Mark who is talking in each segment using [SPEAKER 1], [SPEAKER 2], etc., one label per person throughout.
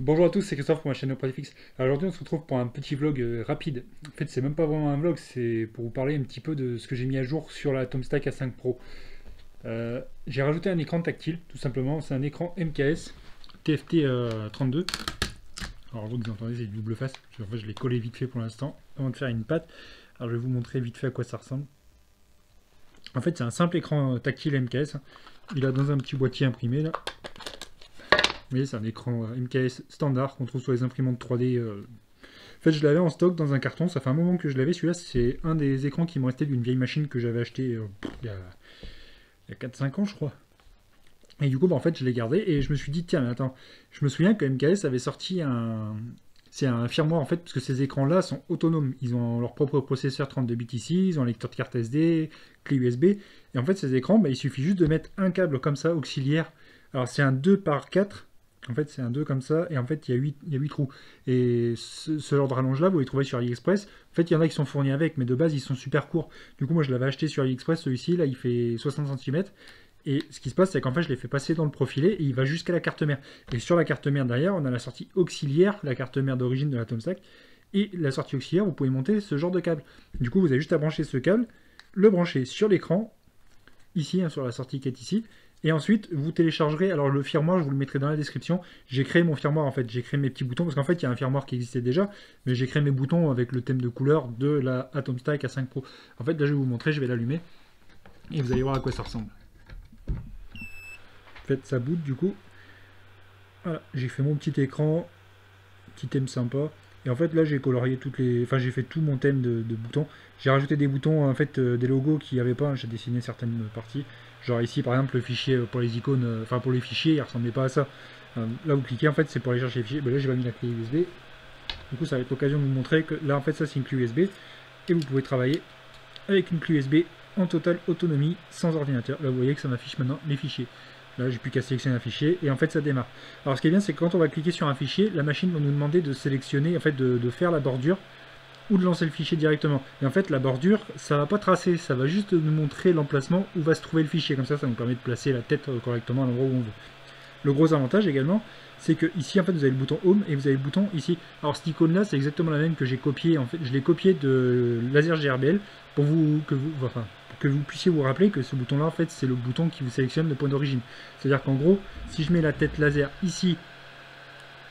[SPEAKER 1] Bonjour à tous, c'est Christophe pour ma chaîne Operatifix. Alors aujourd'hui, on se retrouve pour un petit vlog rapide. En fait, c'est même pas vraiment un vlog, c'est pour vous parler un petit peu de ce que j'ai mis à jour sur la Tomstack A5 Pro. J'ai rajouté un écran tactile, tout simplement. C'est un écran MKS TFT 32. Alors, vous entendez, c'est du double face. En fait, je l'ai collé vite fait pour l'instant avant de faire une patte. Alors, je vais vous montrer vite fait à quoi ça ressemble. En fait, c'est un simple écran tactile MKS. Il a dans un petit boîtier imprimé là. Vous voyez, c'est un écran MKS standard qu'on trouve sur les imprimantes 3D. En fait, je l'avais en stock dans un carton, ça fait un moment que je l'avais. Celui-là, c'est un des écrans qui me restait d'une vieille machine que j'avais acheté il y a 4-5 ans, je crois. Et du coup, en fait, je l'ai gardé et je me suis dit, tiens, mais attends, je me souviens que MKS avait sorti un. C'est un firmware en fait, parce que ces écrans-là sont autonomes. Ils ont leur propre processeur 32 bits ici, ils ont un lecteur de carte SD, clé USB. Et en fait, ces écrans, il suffit juste de mettre un câble comme ça, auxiliaire. Alors, c'est un 2 par 4. En fait, c'est un 2 comme ça, et en fait, il y a 8 trous. Et ce genre de rallonge-là, vous les trouvez sur AliExpress. En fait, il y en a qui sont fournis avec, mais de base, ils sont super courts. Du coup, moi, je l'avais acheté sur AliExpress, celui-ci, là, il fait 60 cm. Et ce qui se passe, c'est qu'en fait, je l'ai fait passer dans le profilet et il va jusqu'à la carte mère. Et sur la carte mère derrière, on a la sortie auxiliaire, la carte mère d'origine de la Tomstack. Et la sortie auxiliaire, vous pouvez monter ce genre de câble. Du coup, vous avez juste à brancher ce câble, le brancher sur l'écran, ici, sur la sortie qui est ici. Et ensuite, vous téléchargerez, alors le firmware, je vous le mettrai dans la description. J'ai créé mon firmware, en fait, j'ai créé mes petits boutons, parce qu'en fait, il y a un firmware qui existait déjà, mais j'ai créé mes boutons avec le thème de couleur de la Atomstack A5 Pro. En fait, là, je vais vous montrer, je vais l'allumer, et vous allez voir à quoi ça ressemble. En fait, ça boot, du coup. Voilà, j'ai fait mon petit écran, petit thème sympa. Et en fait, là, j'ai colorié toutes les. Enfin, j'ai fait tout mon thème de boutons. J'ai rajouté des boutons, en fait, des logos qu'il n'y avait pas. J'ai dessiné certaines parties. Genre ici, par exemple, le fichier pour les icônes, enfin pour les fichiers, il ressemblait pas à ça. Là, vous cliquez, en fait, c'est pour aller chercher les fichiers. Ben là, j'ai pas mis la clé USB. Du coup, ça va être l'occasion de vous montrer que là, en fait, ça, c'est une clé USB. Et vous pouvez travailler avec une clé USB en totale autonomie, sans ordinateur. Là, vous voyez que ça m'affiche maintenant les fichiers. Là, j'ai plus qu'à sélectionner un fichier et en fait, ça démarre. Alors, ce qui est bien, c'est que quand on va cliquer sur un fichier, la machine va nous demander de sélectionner, en fait, de faire la bordure ou de lancer le fichier directement. Et en fait, la bordure, ça va pas tracer, ça va juste nous montrer l'emplacement où va se trouver le fichier. Comme ça nous permet de placer la tête correctement à l'endroit où on veut. Le gros avantage également, c'est que ici, en fait, vous avez le bouton Home et vous avez le bouton ici. Alors, cette icône-là, c'est exactement la même que j'ai copiée. En fait, je l'ai copiée de Laser GRBL pour que vous puissiez vous rappeler que ce bouton-là, en fait, c'est le bouton qui vous sélectionne le point d'origine. C'est-à-dire qu'en gros, si je mets la tête laser ici,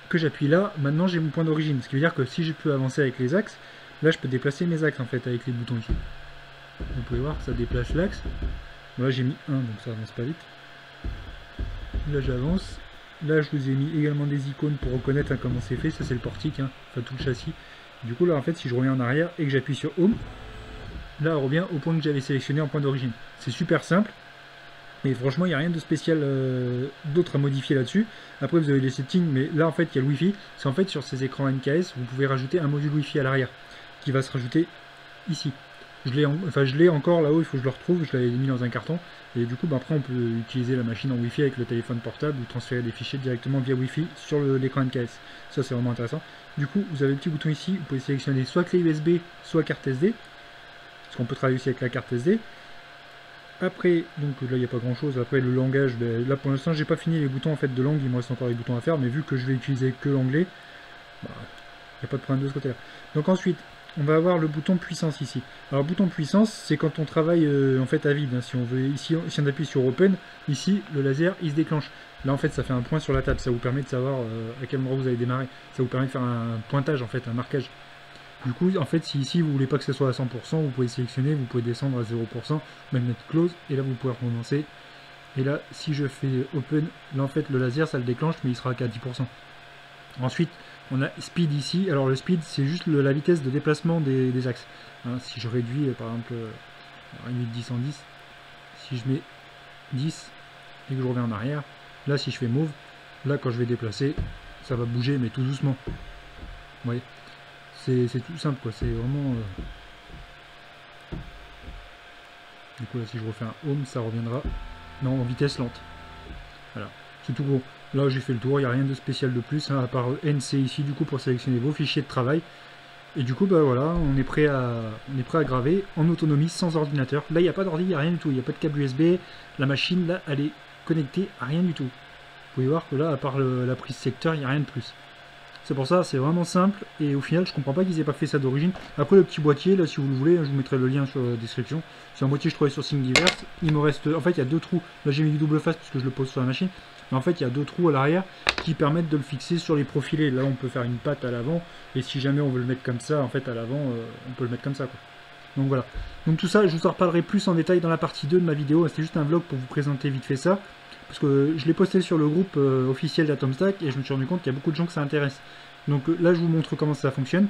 [SPEAKER 1] que j'appuie là, maintenant j'ai mon point d'origine. Ce qui veut dire que si je peux avancer avec les axes, là, je peux déplacer mes axes, en fait, avec les boutons ici. Vous pouvez voir, ça déplace l'axe. Là, j'ai mis 1, donc ça avance pas vite. Là, j'avance. Là, je vous ai mis également des icônes pour reconnaître comment c'est fait. Ça, c'est le portique, enfin tout le châssis. Du coup, là, en fait, si je reviens en arrière et que j'appuie sur Home, là, on revient au point que j'avais sélectionné en point d'origine. C'est super simple. Et franchement, il n'y a rien de spécial d'autre à modifier là-dessus. Après, vous avez les settings, mais là, en fait, il y a le Wi-Fi. C'est en fait sur ces écrans MKS, vous pouvez rajouter un module Wi-Fi à l'arrière qui va se rajouter ici. Je l'ai encore là-haut, il faut que je le retrouve. Je l'avais mis dans un carton. Et du coup, après, on peut utiliser la machine en Wi-Fi avec le téléphone portable ou transférer des fichiers directement via Wi-Fi sur l'écran MKS. Ça, c'est vraiment intéressant. Du coup, vous avez le petit bouton ici. Vous pouvez sélectionner soit clé USB, soit carte SD. Parce qu'on peut travailler aussi avec la carte SD. Après, donc là il n'y a pas grand chose. Après le langage, là pour l'instant j'ai pas fini les boutons en fait de langue, il me reste encore les boutons à faire, mais vu que je vais utiliser que l'anglais, il n'y a pas de problème de ce côté-là. Donc ensuite, on va avoir le bouton puissance ici. Alors bouton puissance, c'est quand on travaille en fait à vide. Si on veut ici, si on appuie sur Open, ici le laser il se déclenche. Là en fait ça fait un point sur la table, ça vous permet de savoir à quel endroit vous avez démarré. Ça vous permet de faire un pointage en fait, un marquage. Du coup, en fait, si ici vous voulez pas que ce soit à 100%, vous pouvez sélectionner, vous pouvez descendre à 0%, même mettre close, et là vous pouvez recommencer. Et là, si je fais open, là en fait le laser ça le déclenche, mais il sera qu'à 10%. Ensuite, on a speed ici. Alors le speed, c'est juste la vitesse de déplacement des axes. Si je réduis, par exemple, limite 10 en 10, si je mets 10 et que je reviens en arrière, là si je fais move, là quand je vais déplacer, ça va bouger, mais tout doucement. Vous voyez, c'est tout simple quoi, c'est vraiment... Du coup là si je refais un home, ça reviendra en vitesse lente. Voilà, c'est tout gros. Là j'ai fait le tour, il n'y a rien de spécial de plus, à part NC ici du coup pour sélectionner vos fichiers de travail. Et du coup voilà, on est prêt à graver en autonomie sans ordinateur. Là il n'y a pas d'ordi, il n'y a rien du tout, il n'y a pas de câble USB. La machine là elle est connectée à rien du tout. Vous pouvez voir que là à part la prise secteur, il n'y a rien de plus. C'est pour ça, c'est vraiment simple. Et au final, je comprends pas qu'ils aient pas fait ça d'origine. Après, le petit boîtier, là, si vous le voulez, je vous mettrai le lien sur la description. C'est un boîtier que je trouvais sur Thingiverse. Il me reste. En fait, il y a 2 trous. Là, j'ai mis du double face parce que je le pose sur la machine. Mais en fait, il y a 2 trous à l'arrière qui permettent de le fixer sur les profilés. Là, on peut faire une patte à l'avant. Et si jamais on veut le mettre comme ça, en fait, à l'avant, on peut le mettre comme ça, quoi. Donc voilà. Donc tout ça, je vous en reparlerai plus en détail dans la partie 2 de ma vidéo. C'était juste un vlog pour vous présenter vite fait ça. Parce que je l'ai posté sur le groupe officiel d'Atomstack et je me suis rendu compte qu'il y a beaucoup de gens que ça intéresse. Donc là, je vous montre comment ça fonctionne.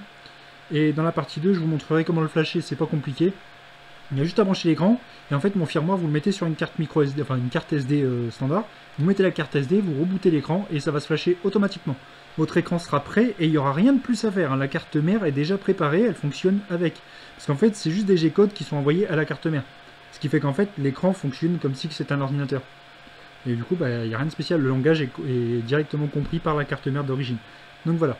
[SPEAKER 1] Et dans la partie 2, je vous montrerai comment le flasher, c'est pas compliqué. Il y a juste à brancher l'écran. Et en fait, mon firmware, vous le mettez sur une carte micro SD, enfin une carte SD standard. Vous mettez la carte SD, vous rebootez l'écran et ça va se flasher automatiquement. Votre écran sera prêt et il n'y aura rien de plus à faire, hein. La carte mère est déjà préparée, elle fonctionne avec. Parce qu'en fait, c'est juste des G-codes qui sont envoyés à la carte mère. Ce qui fait qu'en fait, l'écran fonctionne comme si c'était un ordinateur. Et du coup, il n'y a rien de spécial, le langage est directement compris par la carte mère d'origine. Donc voilà.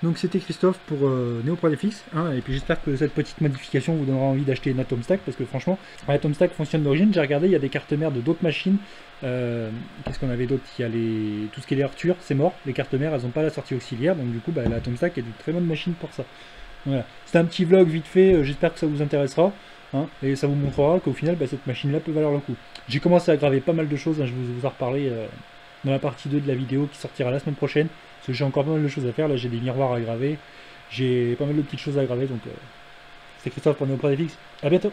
[SPEAKER 1] Donc c'était Christophe pour NeoProDFX, hein, et puis j'espère que cette petite modification vous donnera envie d'acheter une Atomstack, parce que franchement, Atomstack fonctionne d'origine. J'ai regardé, il y a des cartes mères de d'autres machines. Qu'est-ce qu'on avait d'autre? Il y a tout ce qui est les Arthur, c'est mort. Les cartes mères, elles n'ont pas la sortie auxiliaire, donc du coup, la Atomstack est une très bonne machine pour ça. Voilà. C'est un petit vlog vite fait, j'espère que ça vous intéressera, hein, et ça vous montrera qu'au final, cette machine-là peut valoir le coup. J'ai commencé à graver pas mal de choses, hein, je vais vous en reparler dans la partie 2 de la vidéo qui sortira la semaine prochaine. Parce que j'ai encore pas mal de choses à faire, là j'ai des miroirs à graver, j'ai pas mal de petites choses à graver, donc c'est Christophe pour NeoProDFX, à bientôt.